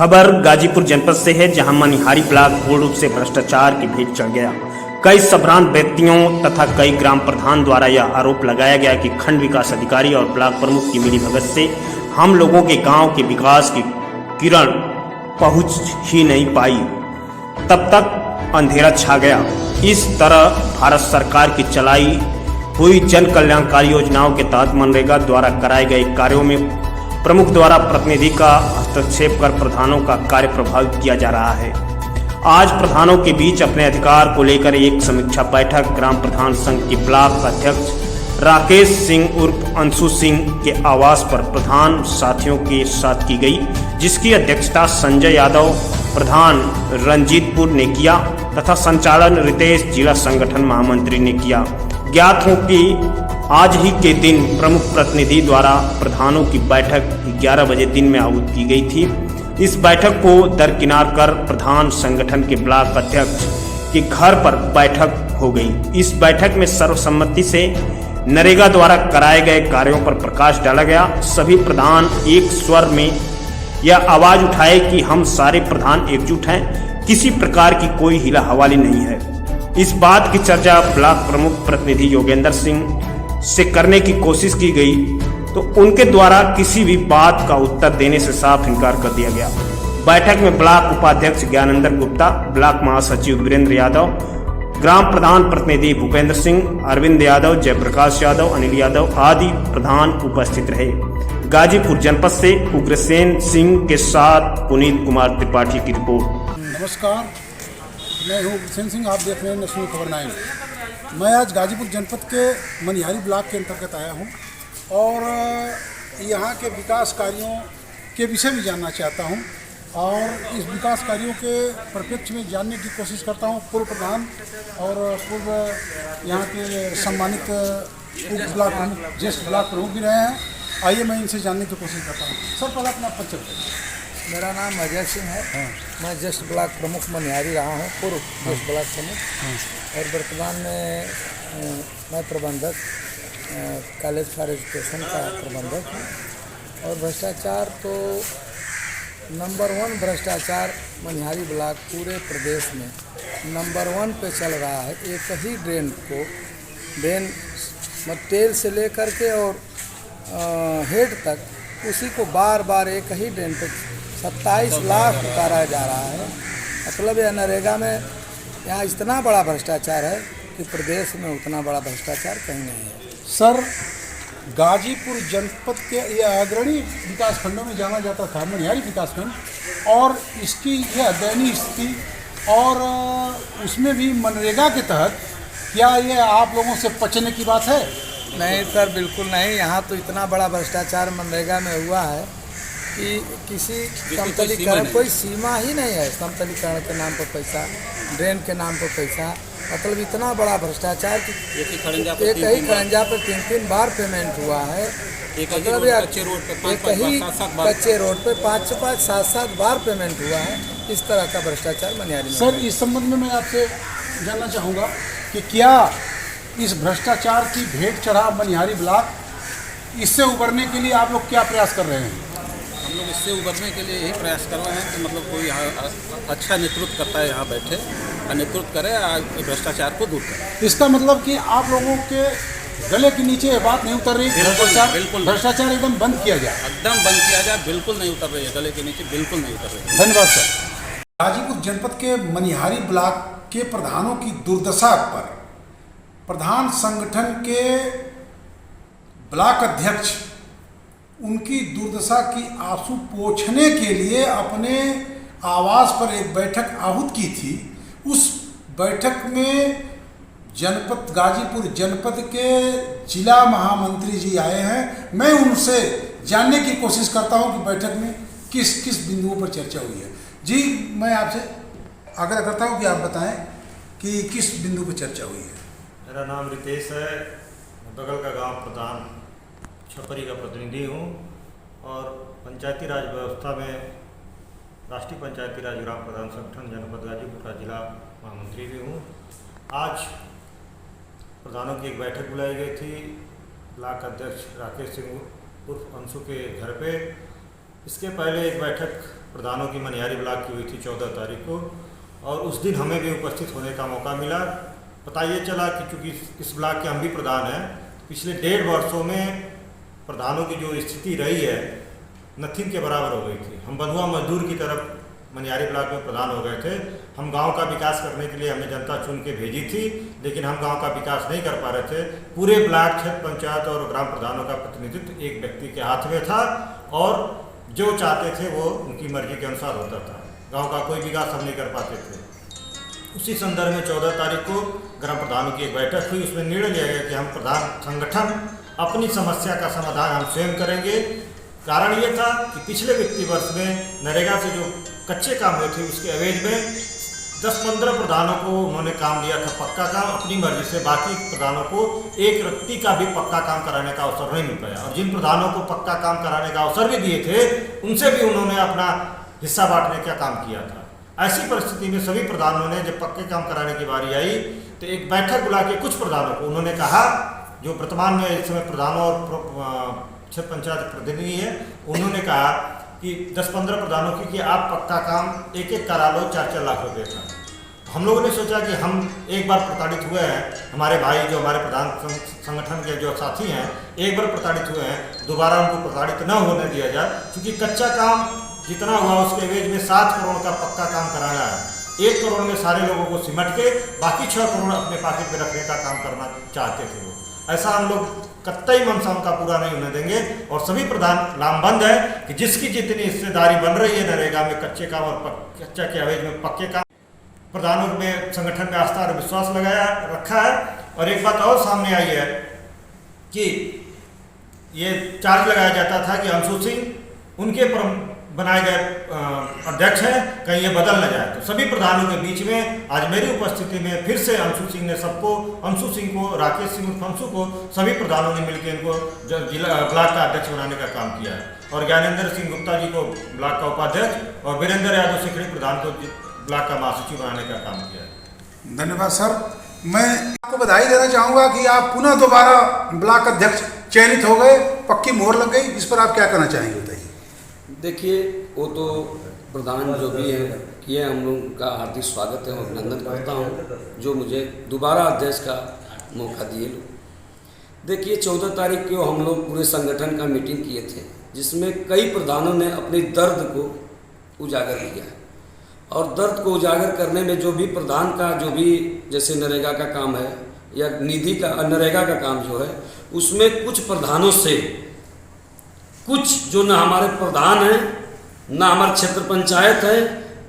खबर गाजीपुर जनपद से है, जहां मनिहारी ब्लॉक पूर्ण रूप से भ्रष्टाचार की भेंट चढ़ गया। कई संभ्रांत व्यक्तियों तथा कई ग्राम प्रधान द्वारा यह आरोप लगाया गया कि खंड विकास अधिकारी और ब्लॉक प्रमुख की मिलीभगत से हम लोगों के गांव के विकास की किरण पहुंच ही नहीं पाई। तब तक अंधेरा छा गया। इस तरह भारत सरकार की चलाई हुई जन कल्याणकारी योजनाओं के तहत मनरेगा द्वारा कराए गए कार्यों में प्रमुख द्वारा प्रतिनिधि का हस्तक्षेप कर प्रधानों का कार्य प्रभावित किया जा रहा है। आज प्रधानों के बीच अपने अधिकार को लेकर एक समीक्षा बैठक ग्राम प्रधान संघ के ब्लॉक अध्यक्ष राकेश सिंह उर्फ अंशु सिंह के आवास पर प्रधान साथियों के साथ की गई, जिसकी अध्यक्षता संजय यादव प्रधान रंजीतपुर ने किया तथा संचालन रितेश जिला संगठन महामंत्री ने किया। ज्ञात हो कि आज ही के दिन प्रमुख प्रतिनिधि द्वारा प्रधानों की बैठक 11 बजे दिन में आहूत की गई थी। इस बैठक को दरकिनार कर प्रधान संगठन के ब्लॉक अध्यक्ष के घर पर बैठक हो गई। इस बैठक में सर्वसम्मति से नरेगा द्वारा कराए गए कार्यों पर प्रकाश डाला गया। सभी प्रधान एक स्वर में यह आवाज उठाए कि हम सारे प्रधान एकजुट हैं, किसी प्रकार की कोई हिला हवाली नहीं है। इस बात की चर्चा ब्लॉक प्रमुख प्रतिनिधि योगेंद्र सिंह से करने की कोशिश की गई तो उनके द्वारा किसी भी बात का उत्तर देने से साफ इनकार कर दिया गया। बैठक में ब्लॉक उपाध्यक्ष ज्ञानेंद्र गुप्ता, ब्लॉक महासचिव वीरेंद्र यादव, ग्राम प्रधान प्रतिनिधि भूपेंद्र सिंह, अरविंद यादव, जयप्रकाश यादव, अनिल यादव आदि प्रधान उपस्थित रहे। गाजीपुर जनपद से उग्रसेन सिंह के साथ पुनीत कुमार त्रिपाठी की रिपोर्ट। नमस्कार, मैं हूँ उग्रसेन सिंह, आप देख रहे हैं नेशनल खबर 9। मैं आज गाजीपुर जनपद के मनिहारी ब्लॉक के अंतर्गत आया हूँ और यहाँ के विकास कार्यों के विषय में जानना चाहता हूँ और इस विकास कार्यों के परिप्रेक्ष्य में जानने की कोशिश करता हूँ। पूर्व प्रधान और पूर्व यहाँ के सम्मानित उप ब्लॉक प्रमुख, ज्येष्ठ ब्लॉक प्रमुख भी रहे हैं। आइए मैं इनसे जानने की कोशिश करता हूँ। सर, पहले अपना परिचय बताइए। मेरा नाम अजय सिंह है। मैं ज्येष्ठ ब्लॉक प्रमुख मनिहारी रहा हूँ, पूर्व ज्येष्ठ ब्लॉक प्रमुख, और वर्तमान में मैं प्रबंधक कॉलेज फॉर एजुकेशन का प्रबंधक हूँ। और भ्रष्टाचार तो नंबर 1 भ्रष्टाचार मनिहारी ब्लॉक पूरे प्रदेश में नंबर 1 पे चल रहा है। एक ही ड्रेन टेल से लेकर के और हेड तक उसी को बार बार एक ही ड्रेन पे 27 लाख उतारा जा रहा है। मतलब यह नरेगा में यहाँ इतना बड़ा भ्रष्टाचार है कि प्रदेश में उतना बड़ा भ्रष्टाचार कहीं नहीं है। सर, गाजीपुर जनपद के ये अग्रणी विकास खंडों में जाना जाता था मनिहारी विकास खंड, और इसकी यह दयनीय स्थिति, और उसमें भी मनरेगा के तहत क्या ये आप लोगों से पचने की बात है? नहीं सर, बिल्कुल नहीं। यहाँ तो इतना बड़ा भ्रष्टाचार मनरेगा में हुआ है कि किसी समतलीकरण कोई सीमा ही नहीं है। समतलीकरण के नाम पर पैसा, ड्रेन के नाम पर पैसा, मतलब इतना बड़ा भ्रष्टाचार कि एक ही खड़ंजा पर 3-3 बार पेमेंट हुआ है। मतलब एक ही कच्चे रोड पे 5-5, 7-7 बार पेमेंट हुआ है। इस तरह का भ्रष्टाचार मनिहारी में। सर, इस संबंध में मैं आपसे जानना चाहूँगा कि क्या इस भ्रष्टाचार की भेंट चढ़ा मनिहारी ब्लॉक, इससे उबरने के लिए आप लोग क्या प्रयास कर रहे हैं? हम लोग इससे उबरने के लिए यही प्रयास कर रहे हैं कि मतलब कोई यहाँ अच्छा नेतृत्व करता है, यहाँ बैठे और नेतृत्व करे, भ्रष्टाचार को दूर करे। इसका मतलब कि आप लोगों के गले के नीचे ये बात नहीं उतर रही? बिल्कुल भ्रष्टाचार एकदम बंद किया जाए। एकदम बंद किया जाए। बिल्कुल नहीं उतर रही है, गले के नीचे बिल्कुल नहीं उतर रही है। धन्यवाद सर। गाजीपुर जनपद के मनिहारी ब्लॉक के प्रधानों की दुर्दशा पर प्रधान संगठन के ब्लॉक अध्यक्ष उनकी दुर्दशा की आंसू पोंछने के लिए अपने आवास पर एक बैठक आहूत की थी। उस बैठक में जनपद गाजीपुर जनपद के जिला महामंत्री जी आए हैं। मैं उनसे जानने की कोशिश करता हूं कि बैठक में किस किस बिंदुओं पर चर्चा हुई है। जी, मैं आपसे आग्रह करता हूं कि आप बताएं कि किस बिंदु पर चर्चा हुई है। मेरा नाम रितेश है, बगल का गांव प्रधान छपरी का प्रतिनिधि हूं और पंचायती राज व्यवस्था में राष्ट्रीय पंचायती राज ग्राम प्रधान संगठन जनपद गाजीपुर का जिला महामंत्री भी हूं। आज प्रधानों की एक बैठक बुलाई गई थी ब्लॉक अध्यक्ष राकेश सिंह उर्फ अंशु के घर पे। इसके पहले एक बैठक प्रधानों की मनिहारी ब्लॉक की हुई थी 14 तारीख को, और उस दिन हमें भी उपस्थित होने का मौका मिला। पता ये चला कि चूँकि इस ब्लॉक के हम भी प्रधान हैं, पिछले 1.5 वर्षों में प्रधानों की जो स्थिति रही है नथिंग के बराबर हो गई थी। हम बंधुआ मजदूर की तरफ मनिहारी ब्लॉक में प्रधान हो गए थे। हम गांव का विकास करने के लिए हमने जनता चुन के भेजी थी, लेकिन हम गांव का विकास नहीं कर पा रहे थे। पूरे ब्लॉक, क्षेत्र पंचायत और ग्राम प्रधानों का प्रतिनिधित्व एक व्यक्ति के हाथ में था, और जो चाहते थे वो उनकी मर्जी के अनुसार होता था। गांव का कोई विकास हम नहीं कर पाते थे। उसी संदर्भ में 14 तारीख को ग्राम प्रधानों की एक बैठक हुई। उसमें निर्णय लिया गया कि हम प्रधान संगठन अपनी समस्या का समाधान हम स्वयं करेंगे। कारण ये था कि पिछले वित्तीय वर्ष में नरेगा से जो कच्चे काम हुए थे उसके एवज में 10-15 प्रधानों को उन्होंने काम दिया था पक्का काम अपनी मर्जी से। बाकी प्रधानों को एक रत्ती का भी पक्का काम कराने का अवसर नहीं मिल पाया, और जिन प्रधानों को पक्का काम कराने का अवसर भी दिए थे उनसे भी उन्होंने अपना हिस्सा बांटने का काम किया था। ऐसी परिस्थिति में सभी प्रधानों ने जब पक्के काम कराने की बारी आई तो एक बैठक बुला के कुछ प्रधानों को उन्होंने कहा, जो वर्तमान में इस समय प्रधानों और क्षेत्र पंचायत प्रतिनिधि है, उन्होंने कहा कि 10-15 प्रधानों की कि आप पक्का काम एक करा लो 4-4 लाख रुपए का। हम लोगों ने सोचा कि हम एक बार प्रताड़ित हुए हैं, हमारे भाई जो हमारे प्रधान संगठन के जो साथी हैं एक बार प्रताड़ित हुए हैं, दोबारा उनको प्रताड़ित न होने दिया जाए। क्योंकि कच्चा काम जितना हुआ उसके एवज में 7 करोड़ का पक्का काम कराना है। 1 करोड़ में सारे लोगों को सिमट के बाकी 6 करोड़ अपने पॉकेट में रखने का काम करना चाहते थे वो। ऐसा हम लोग कतई मनसा उनका पूरा नहीं होने देंगे, और सभी प्रधान लामबंद है कि जिसकी जितनी हिस्सेदारी बन रही है नरेगा में कच्चे काम और कच्चा के एवज में पक्के काम, प्रधानों में संगठन में आस्था और विश्वास लगाया रखा है। और एक बात और सामने आई है कि ये चार्ज लगाया जाता था कि अंशु सिंह उनके बनाए गए अध्यक्ष हैं, कहीं ये बदल न जाए। तो सभी प्रधानों के बीच में आज मेरी उपस्थिति में फिर से अंशु सिंह ने सबको, अंशु सिंह को, राकेश सिंह अंशु को, सभी प्रधानों ने मिलकर इनको जिला ब्लॉक का अध्यक्ष बनाने का काम किया है। और ज्ञानेंद्र सिंह गुप्ता जी को ब्लॉक का उपाध्यक्ष और वीरेंद्र यादव सिकड़ी प्रधान को ब्लॉक का महासचिव बनाने का काम किया है। धन्यवाद सर। मैं आपको बधाई देना चाहूँगा कि आप पुनः दोबारा ब्लॉक अध्यक्ष चयनित हो गए, पक्की मोहर लग गई। इस पर आप क्या कहना चाहेंगे, बताइए। देखिए, वो तो प्रधान जो भी हैं किए, हम लोग का हार्दिक स्वागत है और अभिनंदन करता हूँ जो मुझे दोबारा अध्यक्ष का मौका दिए लोग। देखिए, 14 तारीख को हम लोग पूरे संगठन का मीटिंग किए थे, जिसमें कई प्रधानों ने अपने दर्द को उजागर किया, और दर्द को उजागर करने में जो भी प्रधान का जो भी जैसे नरेगा का काम है या निधि का नरेगा का काम जो है, उसमें कुछ प्रधानों से कुछ जो ना हमारे प्रधान हैं, ना हमारे क्षेत्र पंचायत है,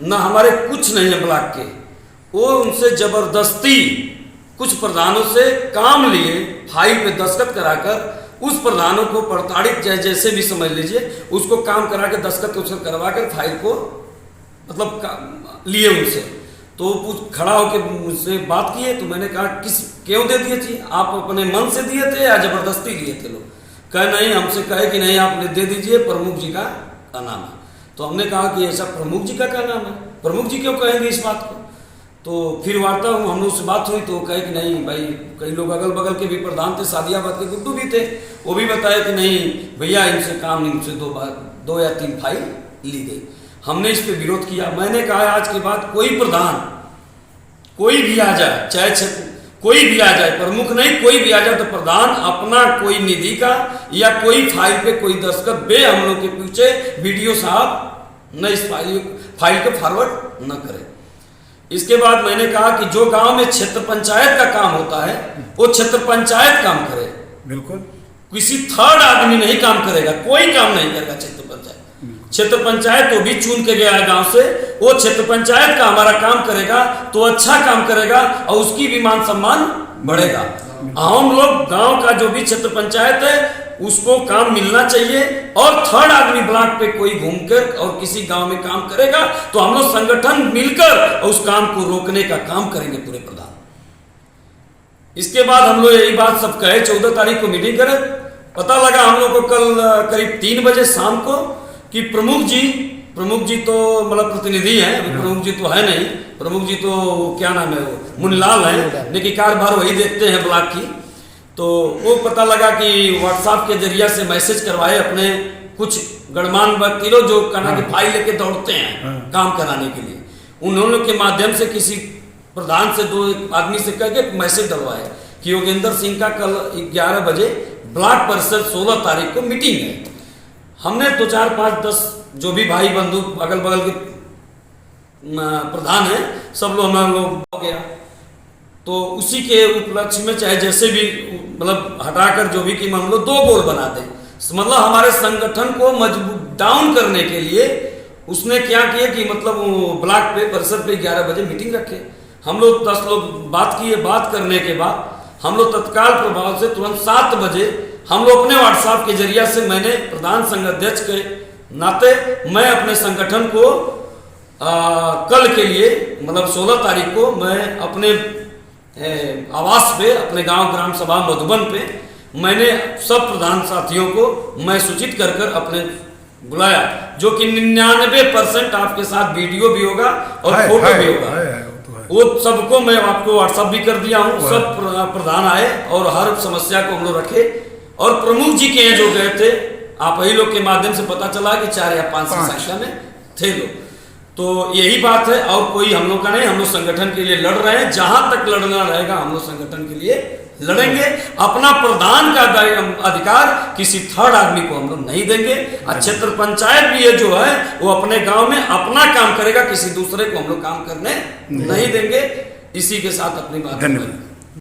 ना हमारे कुछ नहीं है ब्लॉक के, वो उनसे जबरदस्ती कुछ प्रधानों से काम लिए, फाइल पे दस्तखत कराकर उस प्रधानों को प्रताड़ित जैसे भी समझ लीजिए, उसको काम करा के दस्तखत करवा कर फाइल को मतलब लिए उनसे। तो खड़ा होकर मुझसे बात किए, तो मैंने कहा क्यों दे दिए थी, आप अपने मन से दिए थे या जबरदस्ती लिए थे? लोग कहे नहीं, हमसे कहे कि नहीं आप दे दीजिए, प्रमुख जी का नाम है। तो हमने कहा कि ऐसा प्रमुख जी का क्या नाम है, प्रमुख जी क्यों कहेंगे इस बात को? तो फिर वार्ता हम लोग से बात हुई तो कहे कि नहीं भाई, कई लोग अगल बगल के भी प्रधान थे, सादियाबाद के गुड्डू भी थे, वो भी बताए कि नहीं भैया इनसे काम नहीं, उनसे 2 या 3 फाइल ली गई। हमने इस पर विरोध किया। मैंने कहा आज के बाद कोई प्रधान कोई भी आ जाए, चाहे कोई भी आ जाए, प्रमुख नहीं कोई भी आ जाए, तो प्रधान अपना कोई निधि का या कोई फाइल पे कोई दस्तखत बे हम लोग के पीछे वीडियो साहब न इस फाइल को फॉरवर्ड न करे। इसके बाद मैंने कहा कि जो गांव में क्षेत्र पंचायत का काम होता है वो क्षेत्र पंचायत काम करे, बिल्कुल किसी थर्ड आदमी नहीं काम करेगा, कोई काम नहीं करेगा क्षेत्र पंचायत। क्षेत्र पंचायत तो भी चुन के गया है गांव से, वो क्षेत्र पंचायत का हमारा काम करेगा तो अच्छा काम करेगा और उसकी भी मान सम्मान बढ़ेगा। हम लोग गांव का जो भी क्षेत्र पंचायत है उसको काम मिलना चाहिए, और थर्ड आदमी ब्लॉक पे कोई घूमकर और किसी गांव में काम करेगा तो हम लोग संगठन मिलकर उस काम को रोकने का काम करेंगे पूरे प्रधान। इसके बाद हम लोग यही बात सब कहे, 14 तारीख को मीटिंग करें। पता लगा हम लोग को कल करीब 3 बजे शाम को कि प्रमुख जी तो मतलब प्रतिनिधि हैं, अभी प्रमुख जी तो है नहीं, प्रमुख जी तो क्या नाम है वो मुन्नीलाल है, लेकिन कार्यभार वही देखते हैं ब्लॉक की। तो वो पता लगा कि व्हाट्सएप के जरिए से मैसेज करवाए अपने कुछ गणमान्य व्यक्ति लोग जो कहना कि फाइल लेके दौड़ते हैं काम कराने के लिए, उन्होंने के माध्यम से किसी प्रधान से 2 आदमी से कह के मैसेज डलवाया कि योगेंद्र सिंह का कल 11 बजे ब्लॉक परिषद 16 तारीख को मीटिंग है। हमने 2 4 5 10 जो भी भाई बंधु अगल बगल के प्रधान हैं सब लोग हमारे लोग हो गया। तो उसी के उपलक्ष्य में चाहे जैसे भी मतलब हटाकर जो भी कि हम लोग 2 गोल बना दें, मतलब हमारे संगठन को मजबूत डाउन करने के लिए उसने क्या किया कि मतलब ब्लॉक पे परिषद पे 11 बजे मीटिंग रखे। हम लोग 10 लोग बात किए, बात करने के बाद हम लोग तत्काल प्रभाव से तुरंत 7 बजे हम लोग अपने व्हाट्सएप के जरिए से मैंने प्रधान संघ अध्यक्ष के नाते मैं अपने संगठन को कल के लिए मतलब 16 तारीख को मैं अपने आवास पे अपने गांव ग्राम सभा मधुबन पे मैंने सब प्रधान साथियों को मैं सूचित कर कर अपने बुलाया, जो कि 99% आपके साथ वीडियो भी होगा और फोटो भी होगा। वो सबको मैं आपको व्हाट्सएप भी कर दिया हूँ। सब प्रधान आए और हर समस्या को हम लोग रखे और प्रमुख जी के जो गए थे आप ही लोग के माध्यम से पता चला कि 4 या 5 संख्या में थे लोग। तो यही बात है और कोई हम लोग का नहीं, हम लोग संगठन के लिए लड़ रहे हैं। जहां तक लड़ना रहेगा हम लोग संगठन के लिए लड़ेंगे। अपना प्रधान का अधिकार किसी थर्ड आदमी को हम लोग नहीं देंगे। क्षेत्र पंचायत भी ये जो है वो अपने गांव में अपना काम करेगा, किसी दूसरे को हम लोग काम करने नहीं देंगे। इसी के साथ अपनी बात